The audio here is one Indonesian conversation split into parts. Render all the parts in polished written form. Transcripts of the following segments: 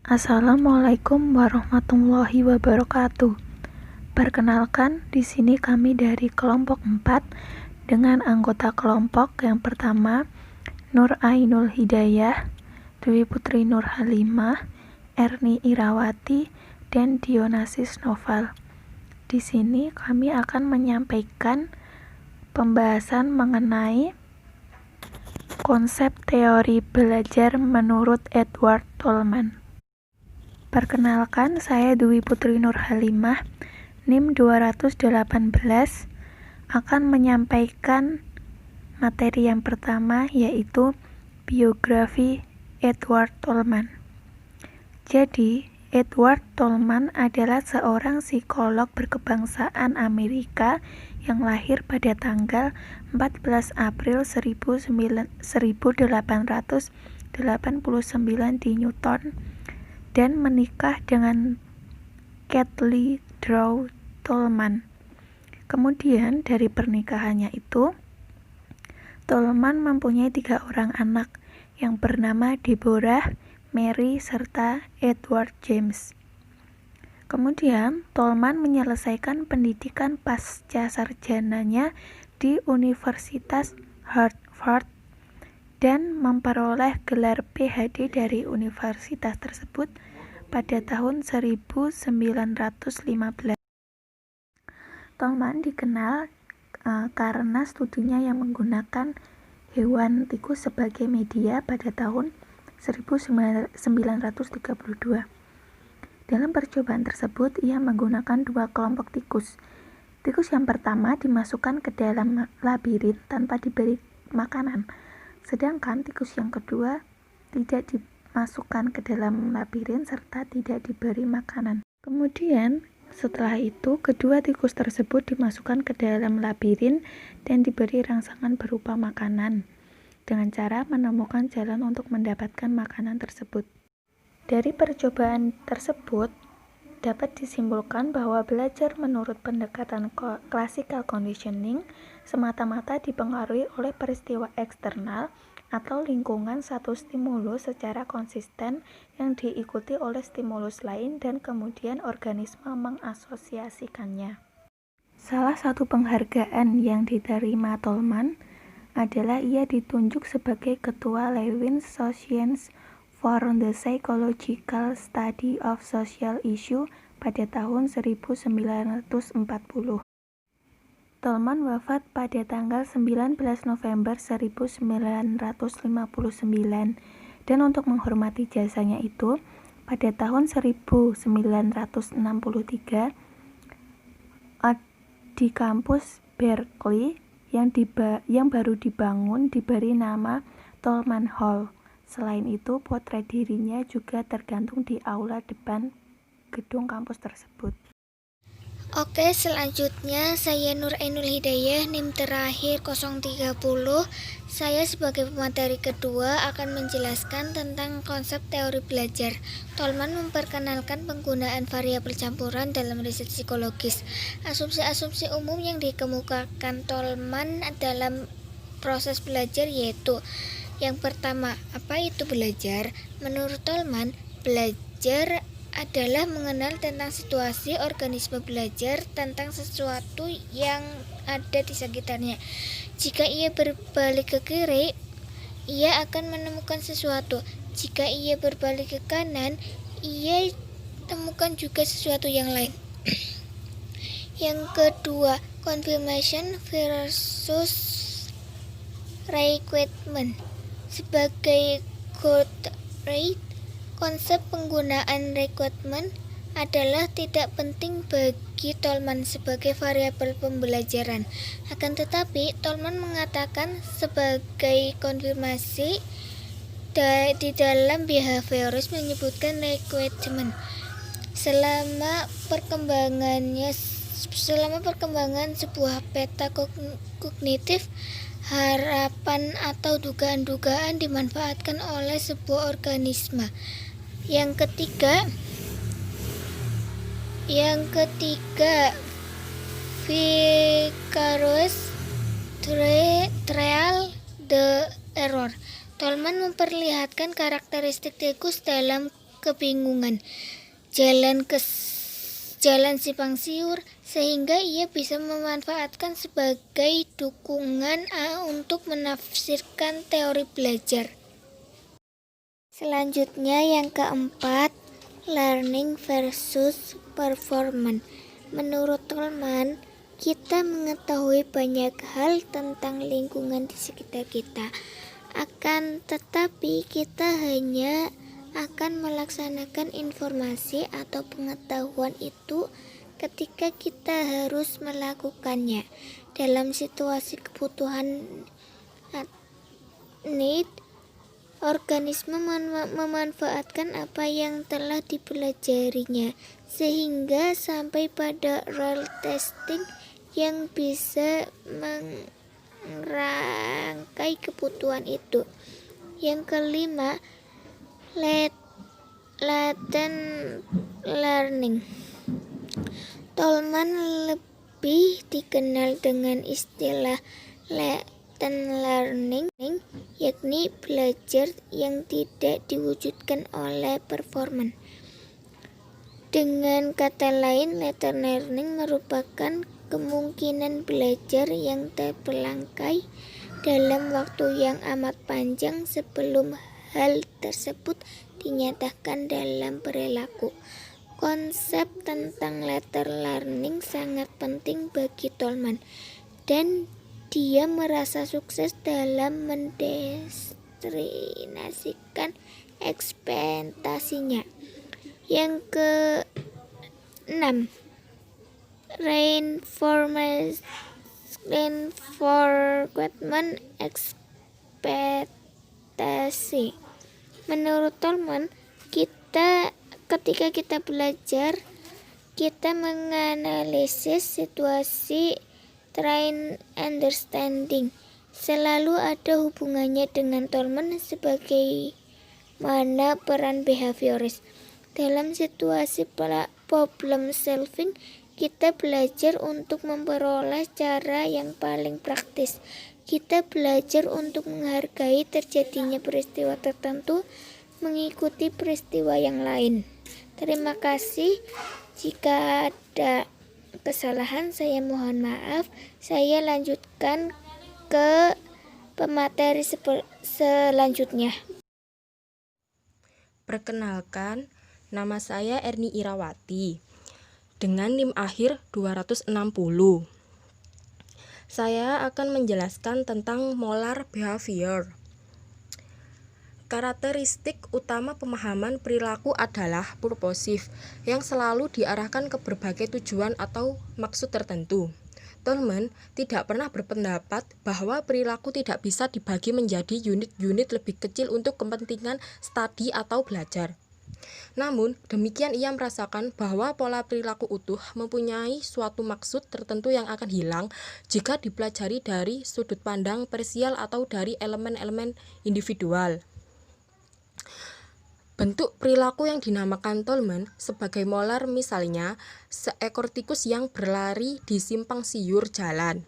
Assalamualaikum warahmatullahi wabarakatuh. Perkenalkan, di sini kami dari kelompok 4 dengan anggota kelompok yang pertama Nur Ainul Hidayah, Dwi Putri Nur Halimah, Erni Irawati, dan Dionasis Noval. Di sini kami akan menyampaikan pembahasan mengenai konsep teori belajar menurut Edward Tolman. Perkenalkan, saya Dwi Putri Nur Halimah, NIM 218, akan menyampaikan materi yang pertama, yaitu biografi Edward Tolman. Jadi, Edward Tolman adalah seorang psikolog berkebangsaan Amerika yang lahir pada tanggal 14 April 1889 di Newton, dan menikah dengan Kathleen Drew Tolman. Kemudian dari pernikahannya itu, Tolman mempunyai 3 orang anak yang bernama Deborah, Mary, serta Edward James. Kemudian Tolman menyelesaikan pendidikan pasca sarjananya di Universitas Harvard dan memperoleh gelar PhD dari universitas tersebut pada tahun 1915. Tolman dikenal karena studinya yang menggunakan hewan tikus sebagai media pada tahun 1932. Dalam percobaan tersebut, ia menggunakan 2 kelompok tikus. Tikus yang pertama dimasukkan ke dalam labirin tanpa diberi makanan, sedangkan tikus yang kedua tidak dimasukkan ke dalam labirin serta tidak diberi makanan. Kemudian setelah itu, kedua tikus tersebut dimasukkan ke dalam labirin dan diberi rangsangan berupa makanan, dengan cara menemukan jalan untuk mendapatkan makanan tersebut. Dari percobaan tersebut, dapat disimpulkan bahwa belajar menurut pendekatan classical conditioning semata-mata dipengaruhi oleh peristiwa eksternal atau lingkungan satu stimulus secara konsisten yang diikuti oleh stimulus lain dan kemudian organisme mengasosiasikannya. Salah satu penghargaan yang diterima Tolman adalah ia ditunjuk sebagai Ketua Lewin Society for the Psychological Study of Social Issue pada tahun 1940. Tolman wafat pada tanggal 19 November 1959, dan untuk menghormati jasanya itu, pada tahun 1963 di kampus Berkeley yang baru dibangun diberi nama Tolman Hall. Selain itu, potret dirinya juga tergantung di aula depan gedung kampus tersebut. Oke, selanjutnya saya Nur Ainul Hidayah, NIM terakhir 030. Saya sebagai pemateri kedua akan menjelaskan tentang konsep teori belajar. Tolman memperkenalkan penggunaan variabel campuran dalam riset psikologis. Asumsi-asumsi umum yang dikemukakan Tolman dalam proses belajar yaitu: yang pertama, apa itu belajar? Menurut Tolman, belajar adalah mengenal tentang situasi organisme belajar tentang sesuatu yang ada di sekitarnya. Jika ia berbalik ke kiri, ia akan menemukan sesuatu. Jika ia berbalik ke kanan, ia temukan juga sesuatu yang lain. Yang kedua, confirmation versus reinforcement. Sebagai growth rate, konsep penggunaan reinforcement adalah tidak penting bagi Tolman sebagai variabel pembelajaran. Akan tetapi, Tolman mengatakan sebagai konfirmasi di dalam behavioris menyebutkan reinforcement. Selama perkembangan sebuah peta kognitif, harapan atau dugaan-dugaan dimanfaatkan oleh sebuah organisme. Yang ketiga, vicarious trial the error. Tolman memperlihatkan karakteristik tikus dalam kebingungan, jalan simpang siur, sehingga ia bisa memanfaatkan sebagai dukungan untuk menafsirkan teori belajar. Selanjutnya yang keempat, learning versus performance. Menurut Tolman, kita mengetahui banyak hal tentang lingkungan di sekitar kita. Akan tetapi kita hanya akan melaksanakan informasi atau pengetahuan itu ketika kita harus melakukannya. Dalam situasi kebutuhan need, organisme memanfaatkan apa yang telah dipelajarinya sehingga sampai pada real testing yang bisa merangkai kebutuhan itu. Yang kelima, latent learning. Tolman lebih dikenal dengan istilah latent learning, yakni belajar yang tidak diwujudkan oleh performance. Dengan kata lain, latent learning merupakan kemungkinan belajar yang terbelangkai dalam waktu yang amat panjang sebelum hal tersebut dinyatakan dalam perilaku. Konsep tentang latent learning sangat penting bagi Tolman, dan dia merasa sukses dalam mendestinasikan ekspektasinya. Yang keenam, reinforcement ekspektasi. Menurut Tolman, ketika kita belajar, kita menganalisis situasi train understanding. Selalu ada hubungannya dengan Tolman sebagaimana peran behavioris. Dalam situasi problem solving, kita belajar untuk memperoleh cara yang paling praktis. Kita belajar untuk menghargai terjadinya peristiwa tertentu, mengikuti peristiwa yang lain. Terima kasih. Jika ada kesalahan, saya mohon maaf. Saya lanjutkan ke pemateri selanjutnya. Perkenalkan, nama saya Erni Irawati dengan NIM akhir 260. Saya akan menjelaskan tentang molar behavior. Karakteristik utama pemahaman perilaku adalah purposif, yang selalu diarahkan ke berbagai tujuan atau maksud tertentu. Tolman tidak pernah berpendapat bahwa perilaku tidak bisa dibagi menjadi unit-unit lebih kecil untuk kepentingan studi atau belajar. Namun, demikian ia merasakan bahwa pola perilaku utuh mempunyai suatu maksud tertentu yang akan hilang jika dipelajari dari sudut pandang parsial atau dari elemen-elemen individual. Bentuk perilaku yang dinamakan Tolman sebagai molar misalnya seekor tikus yang berlari di simpang siur jalan,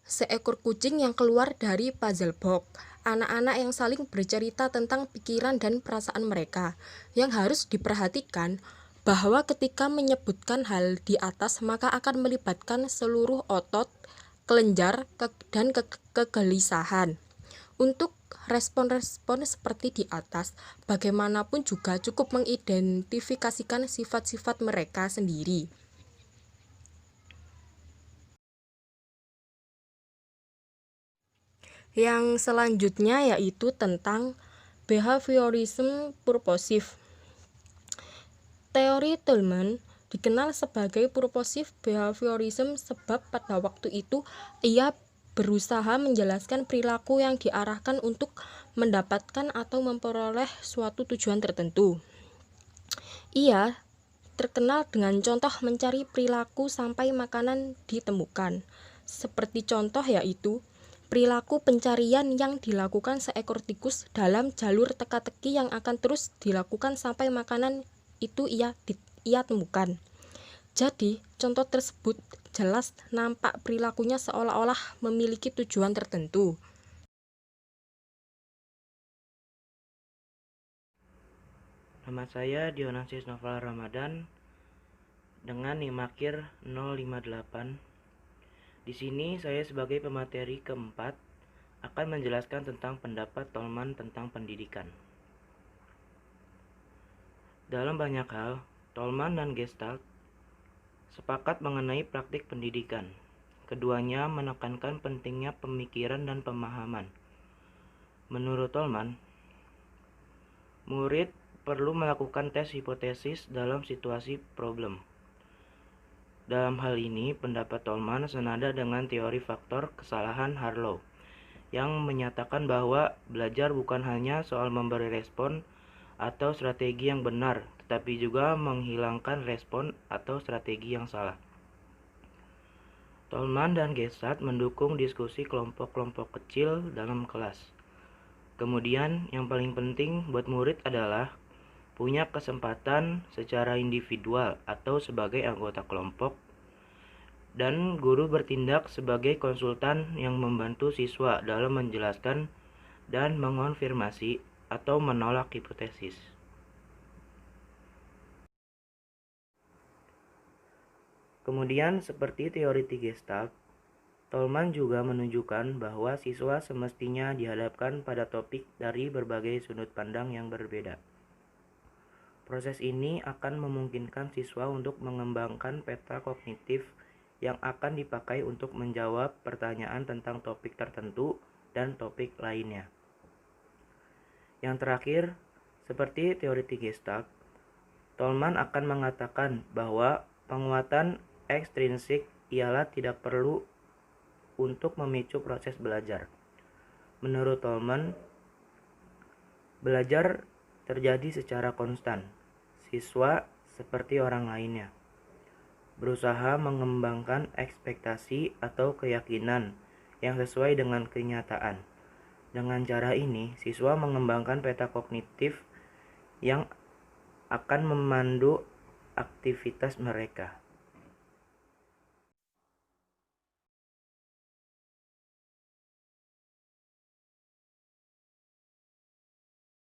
seekor kucing yang keluar dari puzzle box, anak-anak yang saling bercerita tentang pikiran dan perasaan mereka. Yang harus diperhatikan bahwa ketika menyebutkan hal di atas maka akan melibatkan seluruh otot, kelenjar, dan kegelisahan. Untuk respon-respon seperti di atas, bagaimanapun juga cukup mengidentifikasikan sifat-sifat mereka sendiri. Yang selanjutnya yaitu tentang behaviorism purposive. Teori Tolman dikenal sebagai purposive behaviorism sebab pada waktu itu ia berusaha menjelaskan perilaku yang diarahkan untuk mendapatkan atau memperoleh suatu tujuan tertentu. Ia terkenal dengan contoh mencari perilaku sampai makanan ditemukan. Seperti contoh yaitu perilaku pencarian yang dilakukan seekor tikus dalam jalur teka-teki yang akan terus dilakukan sampai makanan itu ia temukan. Jadi, contoh tersebut jelas nampak perilakunya seolah-olah memiliki tujuan tertentu. Nama saya Dionansis Novel Ramadan dengan NIM akhir 058. Di sini saya sebagai pemateri keempat akan menjelaskan tentang pendapat Tolman tentang pendidikan. Dalam banyak hal, Tolman dan Gestalt sepakat mengenai praktik pendidikan. Keduanya menekankan pentingnya pemikiran dan pemahaman. Menurut Tolman, murid perlu melakukan tes hipotesis dalam situasi problem. Dalam hal ini, pendapat Tolman senada dengan teori faktor kesalahan Harlow, yang menyatakan bahwa belajar bukan hanya soal memberi respon atau strategi yang benar, tetapi juga menghilangkan respon atau strategi yang salah. Tolman dan Gestalt mendukung diskusi kelompok-kelompok kecil dalam kelas. Kemudian, yang paling penting buat murid adalah punya kesempatan secara individual atau sebagai anggota kelompok, dan guru bertindak sebagai konsultan yang membantu siswa dalam menjelaskan dan mengonfirmasi atau menolak hipotesis. Kemudian, seperti teori Gestalt, Tolman juga menunjukkan bahwa siswa semestinya dihadapkan pada topik dari berbagai sudut pandang yang berbeda. Proses ini akan memungkinkan siswa untuk mengembangkan peta kognitif yang akan dipakai untuk menjawab pertanyaan tentang topik tertentu dan topik lainnya. Yang terakhir, seperti teori Gestalt, Tolman akan mengatakan bahwa penguatan ekstrinsik ialah tidak perlu untuk memicu proses belajar. Menurut Tolman, belajar terjadi secara konstan. Siswa, seperti orang lainnya, berusaha mengembangkan ekspektasi atau keyakinan yang sesuai dengan kenyataan. Dengan cara ini, siswa mengembangkan peta kognitif yang akan memandu aktivitas mereka.